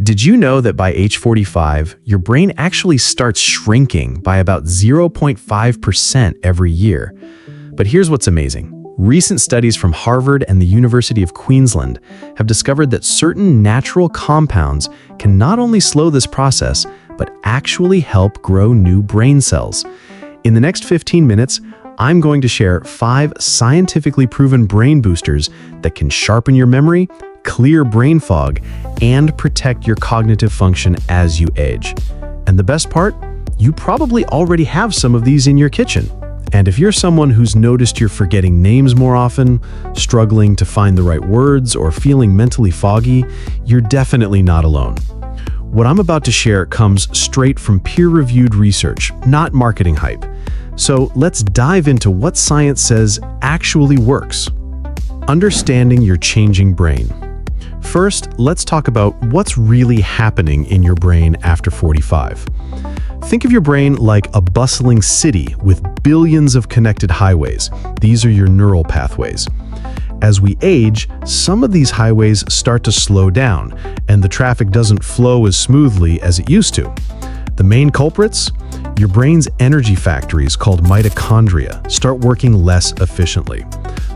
Did you know that by age 45, your brain actually starts shrinking by about 0.5% every year? But here's what's amazing. Recent studies from Harvard and the University of Queensland have discovered that certain natural compounds can not only slow this process, but actually help grow new brain cells. In the next 15 minutes, I'm going to share 5 scientifically proven brain boosters that can sharpen your memory, clear brain fog, and protect your cognitive function as you age. And the best part? You probably already have some of these in your kitchen. And if you're someone who's noticed you're forgetting names more often, struggling to find the right words, or feeling mentally foggy, you're definitely not alone. What I'm about to share comes straight from peer-reviewed research, not marketing hype. So let's dive into what science says actually works. Understanding your changing brain. First, let's talk about what's really happening in your brain after 45. Think of your brain like a bustling city with billions of connected highways. These are your neural pathways. As we age, some of these highways start to slow down, and the traffic doesn't flow as smoothly as it used to. The main culprits? Your brain's energy factories, called mitochondria, start working less efficiently.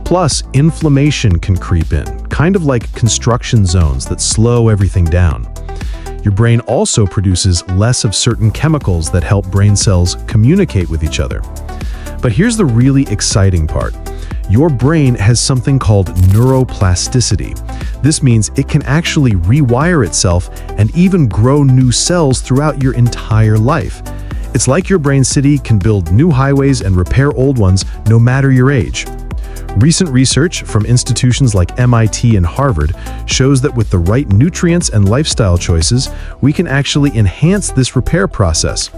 Plus, inflammation can creep in, kind of like construction zones that slow everything down. Your brain also produces less of certain chemicals that help brain cells communicate with each other. But here's the really exciting part. Your brain has something called neuroplasticity. This means it can actually rewire itself and even grow new cells throughout your entire life. It's like your brain city can build new highways and repair old ones no matter your age. Recent research from institutions like MIT and Harvard shows that with the right nutrients and lifestyle choices, we can actually enhance this repair process.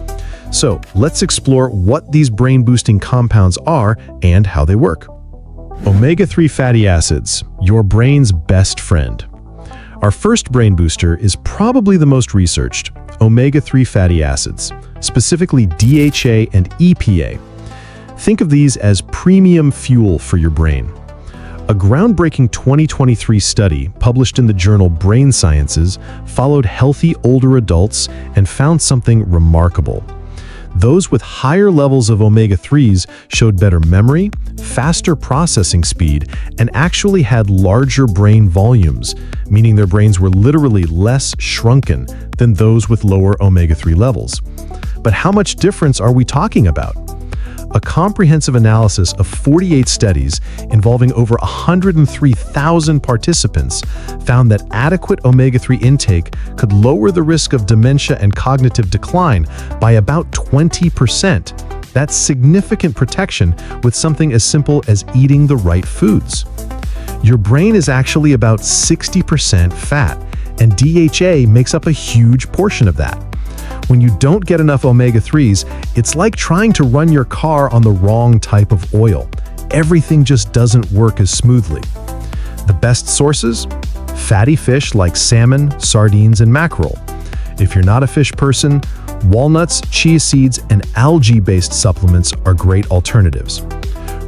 So let's explore what these brain-boosting compounds are and how they work. Omega-3 fatty acids, your brain's best friend. Our first brain booster is probably the most researched, omega-3 fatty acids, specifically DHA and EPA. Think of these as premium fuel for your brain. A groundbreaking 2023 study published in the journal Brain Sciences followed healthy older adults and found something remarkable. Those with higher levels of omega-3s showed better memory, faster processing speed, and actually had larger brain volumes, meaning their brains were literally less shrunken than those with lower omega-3 levels. But how much difference are we talking about? A comprehensive analysis of 48 studies involving over 103,000 participants found that adequate omega-3 intake could lower the risk of dementia and cognitive decline by about 20%. That's significant protection with something as simple as eating the right foods. Your brain is actually about 60% fat, and DHA makes up a huge portion of that. When you don't get enough omega-3s, it's like trying to run your car on the wrong type of oil. Everything just doesn't work as smoothly. The best sources? Fatty fish like salmon, sardines, and mackerel. If you're not a fish person, walnuts, chia seeds, and algae-based supplements are great alternatives.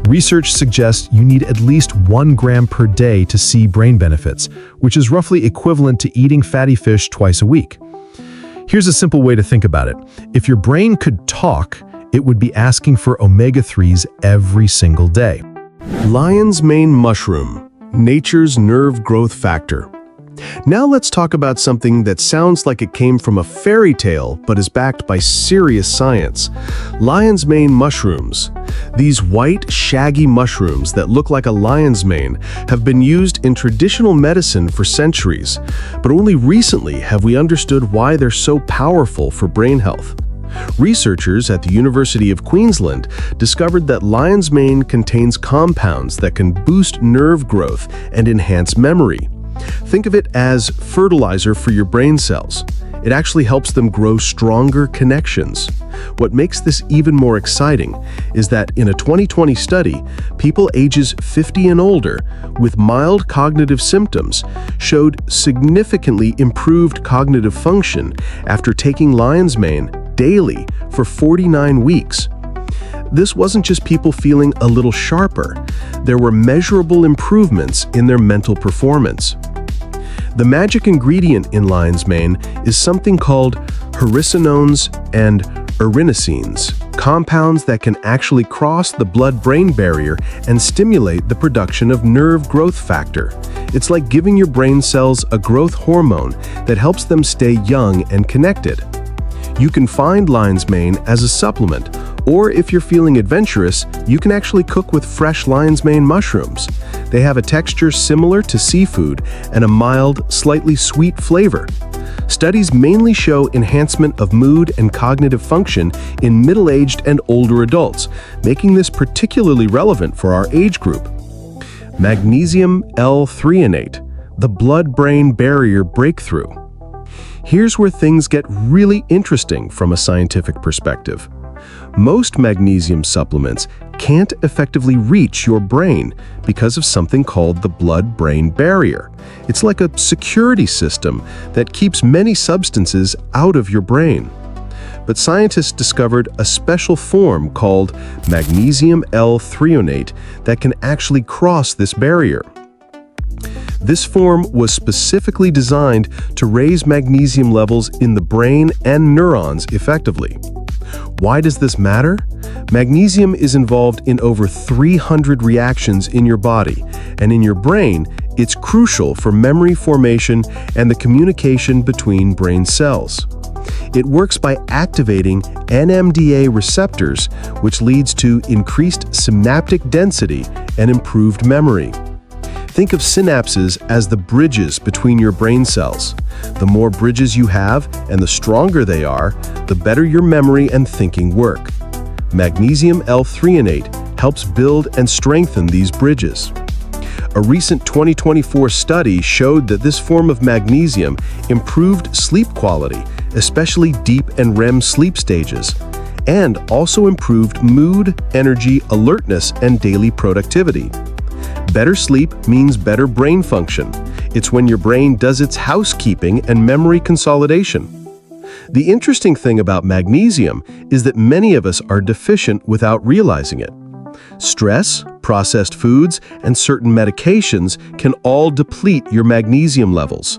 Research suggests you need at least 1 gram per day to see brain benefits, which is roughly equivalent to eating fatty fish twice a week. Here's a simple way to think about it. If your brain could talk, it would be asking for omega-3s every single day. Lion's mane mushroom, nature's nerve growth factor. Now let's talk about something that sounds like it came from a fairy tale but is backed by serious science. Lion's mane mushrooms. These white, shaggy mushrooms that look like a lion's mane have been used in traditional medicine for centuries, but only recently have we understood why they're so powerful for brain health. Researchers at the University of Queensland discovered that lion's mane contains compounds that can boost nerve growth and enhance memory. Think of it as fertilizer for your brain cells. It actually helps them grow stronger connections. What makes this even more exciting is that in a 2020 study, people ages 50 and older with mild cognitive symptoms showed significantly improved cognitive function after taking lion's mane daily for 49 weeks. This wasn't just people feeling a little sharper. There were measurable improvements in their mental performance. The magic ingredient in lion's mane is something called hericenones and erinacines, compounds that can actually cross the blood-brain barrier and stimulate the production of nerve growth factor. It's like giving your brain cells a growth hormone that helps them stay young and connected. You can find lion's mane as a supplement, or if you're feeling adventurous, you can actually cook with fresh lion's mane mushrooms. They have a texture similar to seafood and a mild, slightly sweet flavor. Studies mainly show enhancement of mood and cognitive function in middle-aged and older adults, making this particularly relevant for our age group. Magnesium L-threonate, the blood-brain barrier breakthrough. Here's where things get really interesting from a scientific perspective. Most magnesium supplements can't effectively reach your brain because of something called the blood-brain barrier. It's like a security system that keeps many substances out of your brain. But scientists discovered a special form called magnesium L-threonate that can actually cross this barrier. This form was specifically designed to raise magnesium levels in the brain and neurons effectively. Why does this matter? Magnesium is involved in over 300 reactions in your body, and in your brain, it's crucial for memory formation and the communication between brain cells. It works by activating NMDA receptors, which leads to increased synaptic density and improved memory. Think of synapses as the bridges between your brain cells. The more bridges you have and the stronger they are, the better your memory and thinking work. Magnesium L-threonate helps build and strengthen these bridges. A recent 2024 study showed that this form of magnesium improved sleep quality, especially deep and REM sleep stages, and also improved mood, energy, alertness, and daily productivity. Better sleep means better brain function. It's when your brain does its housekeeping and memory consolidation. The interesting thing about magnesium is that many of us are deficient without realizing it. Stress, processed foods, and certain medications can all deplete your magnesium levels.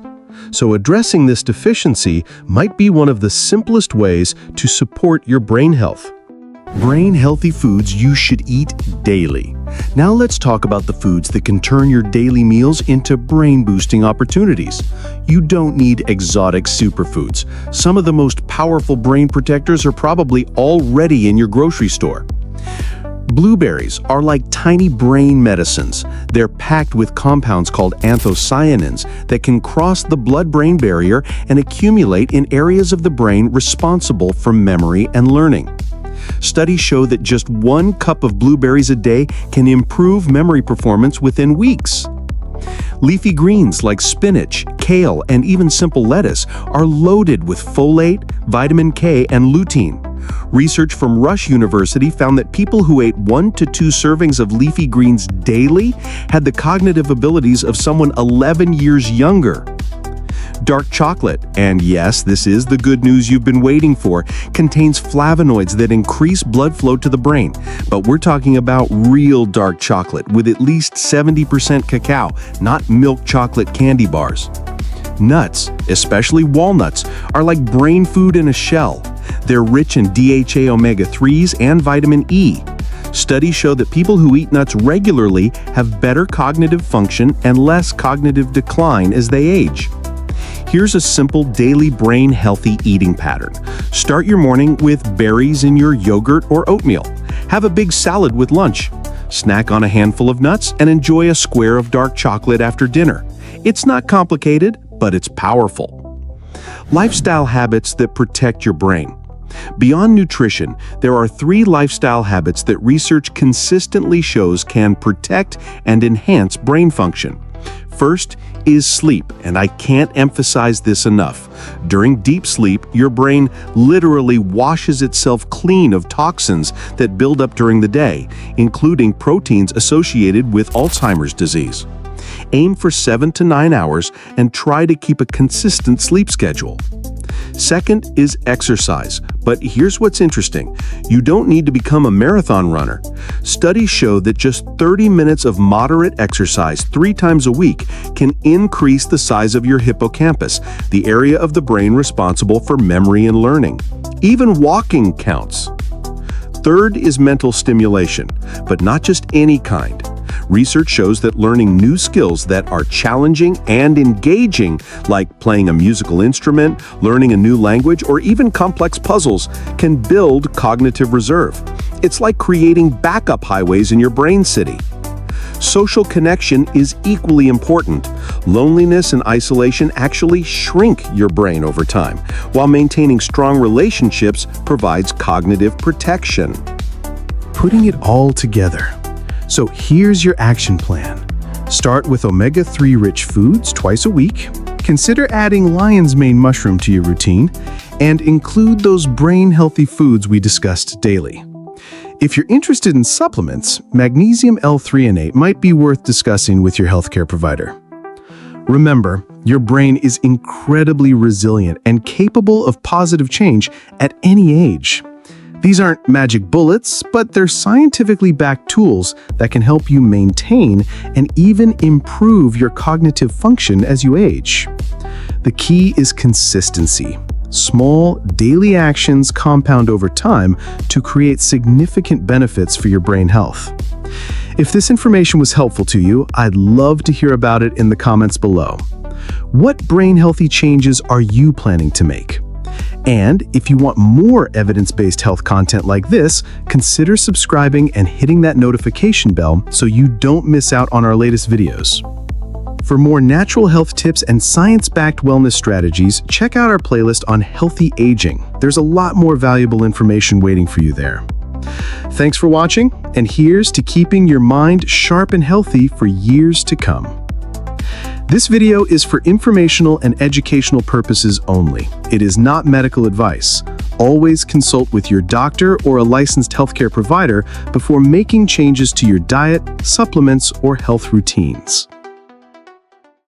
So addressing this deficiency might be one of the simplest ways to support your brain health. Brain-healthy foods you should eat daily. Now let's talk about the foods that can turn your daily meals into brain-boosting opportunities. You don't need exotic superfoods. Some of the most powerful brain protectors are probably already in your grocery store. Blueberries are like tiny brain medicines. They're packed with compounds called anthocyanins that can cross the blood-brain barrier and accumulate in areas of the brain responsible for memory and learning. Studies show that just 1 cup of blueberries a day can improve memory performance within weeks. Leafy greens like spinach, kale, and even simple lettuce are loaded with folate, vitamin K, and lutein. Research from Rush University found that people who ate 1 to 2 servings of leafy greens daily had the cognitive abilities of someone 11 years younger. Dark chocolate, and yes, this is the good news you've been waiting for, contains flavonoids that increase blood flow to the brain. But we're talking about real dark chocolate with at least 70% cacao, not milk chocolate candy bars. Nuts, especially walnuts, are like brain food in a shell. They're rich in DHA omega-3s and vitamin E. Studies show that people who eat nuts regularly have better cognitive function and less cognitive decline as they age. Here's a simple daily brain-healthy eating pattern. Start your morning with berries in your yogurt or oatmeal. Have a big salad with lunch. Snack on a handful of nuts and enjoy a square of dark chocolate after dinner. It's not complicated, but it's powerful. Lifestyle habits that protect your brain. Beyond nutrition, there are 3 lifestyle habits that research consistently shows can protect and enhance brain function. First is sleep, and I can't emphasize this enough. During deep sleep, your brain literally washes itself clean of toxins that build up during the day, including proteins associated with Alzheimer's disease. Aim for 7 to 9 hours and try to keep a consistent sleep schedule. Second is exercise, But here's what's interesting. You don't need to become a marathon runner. Studies show that just 30 minutes of moderate exercise 3 times a week can increase the size of your hippocampus, the area of the brain responsible for memory and learning. Even walking counts. Third is mental stimulation, but not just any kind. Research shows that learning new skills that are challenging and engaging, like playing a musical instrument, learning a new language, or even complex puzzles, can build cognitive reserve. It's like creating backup highways in your brain city. Social connection is equally important. Loneliness and isolation actually shrink your brain over time, while maintaining strong relationships provides cognitive protection. Putting it all together. So here's your action plan. Start with omega-3 rich foods twice a week. Consider adding lion's mane mushroom to your routine, and include those brain-healthy foods we discussed daily. If you're interested in supplements, magnesium L-threonate might be worth discussing with your healthcare provider. Remember, your brain is incredibly resilient and capable of positive change at any age. These aren't magic bullets, but they're scientifically backed tools that can help you maintain and even improve your cognitive function as you age. The key is consistency. Small, daily actions compound over time to create significant benefits for your brain health. If this information was helpful to you, I'd love to hear about it in the comments below. What brain-healthy changes are you planning to make? And if you want more evidence-based health content like this, consider subscribing and hitting that notification bell so you don't miss out on our latest videos. For more natural health tips and science-backed wellness strategies, check out our playlist on healthy aging. There's a lot more valuable information waiting for you there. Thanks for watching, and here's to keeping your mind sharp and healthy for years to come. This video is for informational and educational purposes only. It is not medical advice. Always consult with your doctor or a licensed healthcare provider before making changes to your diet, supplements, or health routines.